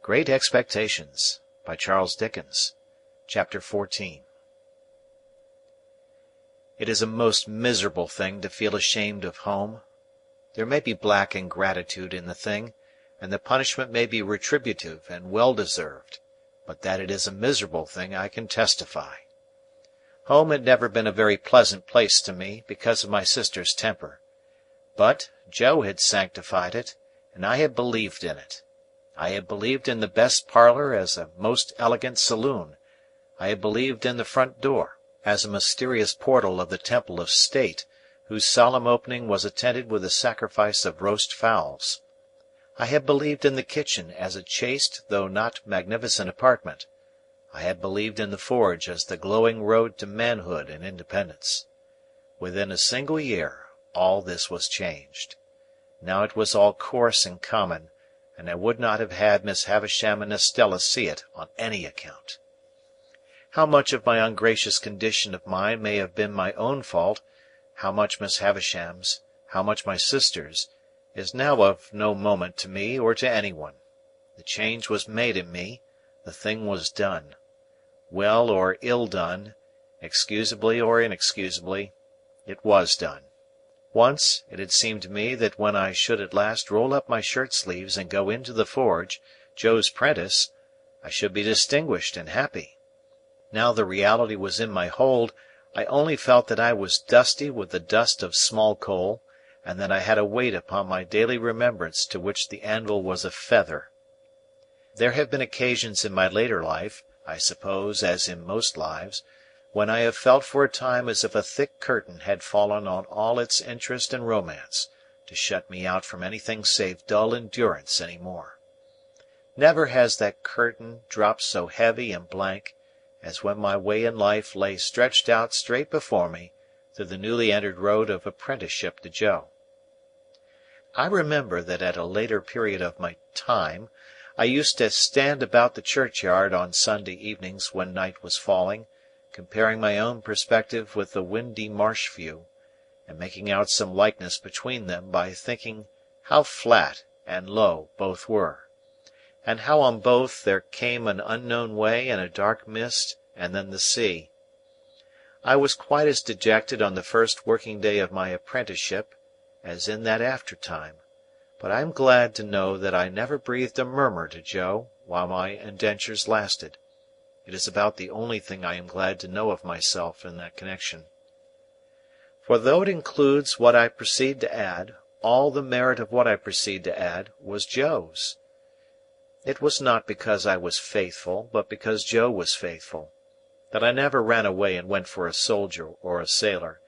Great Expectations by Charles Dickens. Chapter 14. It is a most miserable thing to feel ashamed of home. There may be black ingratitude in the thing, and the punishment may be retributive and well deserved, but that it is a miserable thing I can testify. Home had never been a very pleasant place to me, because of my sister's temper. But Joe had sanctified it, and I had believed in it. I had believed in the best parlour as a most elegant saloon. I had believed in the front door as a mysterious portal of the temple of state, whose solemn opening was attended with the sacrifice of roast fowls. I had believed in the kitchen as a chaste though not magnificent apartment. I had believed in the forge as the glowing road to manhood and independence. Within a single year all this was changed. Now it was all coarse and common, and I would not have had Miss Havisham and Estella see it on any account. How much of my ungracious condition of mind may have been my own fault, how much Miss Havisham's, how much my sister's, is now of no moment to me or to any one. The change was made in me, the thing was done. Well or ill done, excusably or inexcusably, it was done. Once, it had seemed to me that when I should at last roll up my shirt-sleeves and go into the forge, Joe's 'prentice, I should be distinguished and happy. Now the reality was in my hold, I only felt that I was dusty with the dust of small coal, and that I had a weight upon my daily remembrance to which the anvil was a feather. There have been occasions in my later life, I suppose as in most lives, when I have felt for a time as if a thick curtain had fallen on all its interest and romance, to shut me out from anything save dull endurance any more. Never has that curtain dropped so heavy and blank as when my way in life lay stretched out straight before me through the newly entered road of apprenticeship to Joe. I remember that at a later period of my time I used to stand about the churchyard on Sunday evenings when night was falling, comparing my own perspective with the windy marsh view, and making out some likeness between them by thinking how flat and low both were, and how on both there came an unknown way and a dark mist and then the sea. I was quite as dejected on the first working day of my apprenticeship as in that after-time, but I am glad to know that I never breathed a murmur to Joe while my indentures lasted. It is about the only thing I am glad to know of myself in that connection. For though it includes what I proceed to add, all the merit of what I proceed to add was Joe's. It was not because I was faithful, but because Joe was faithful, that I never ran away and went for a soldier or a sailor.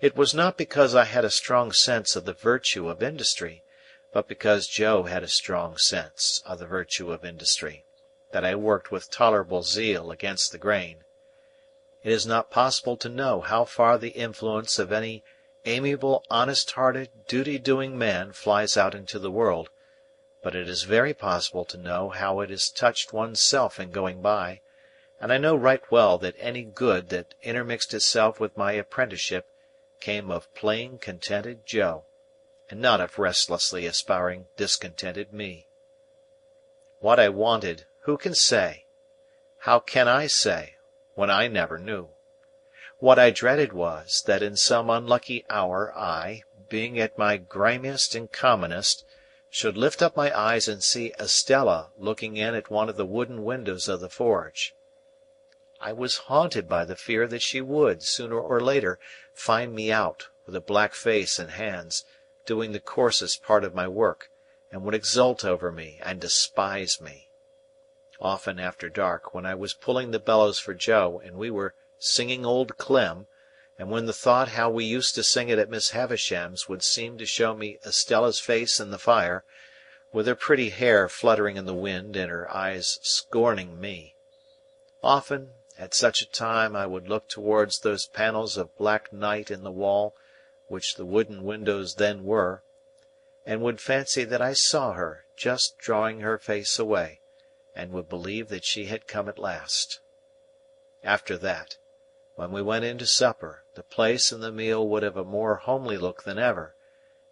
It was not because I had a strong sense of the virtue of industry, but because Joe had a strong sense of the virtue of industry, that I worked with tolerable zeal against the grain. It is not possible to know how far the influence of any amiable, honest-hearted, duty-doing man flies out into the world, but it is very possible to know how it has touched one's self in going by, and I know right well that any good that intermixed itself with my apprenticeship came of plain contented Joe, and not of restlessly aspiring discontented me. What I wanted, who can say? How can I say, when I never knew? What I dreaded was, that in some unlucky hour I, being at my grimiest and commonest, should lift up my eyes and see Estella looking in at one of the wooden windows of the forge. I was haunted by the fear that she would, sooner or later, find me out, with a black face and hands, doing the coarsest part of my work, and would exult over me and despise me. Often after dark, when I was pulling the bellows for Joe and we were singing Old Clem, and when the thought how we used to sing it at Miss Havisham's would seem to show me Estella's face in the fire, with her pretty hair fluttering in the wind and her eyes scorning me, often at such a time I would look towards those panels of black night in the wall, which the wooden windows then were, and would fancy that I saw her just drawing her face away, and would believe that she had come at last. After that, when we went in to supper, the place and the meal would have a more homely look than ever,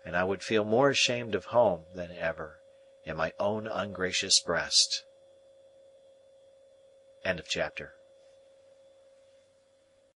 and I would feel more ashamed of home than ever, in my own ungracious breast. Chapter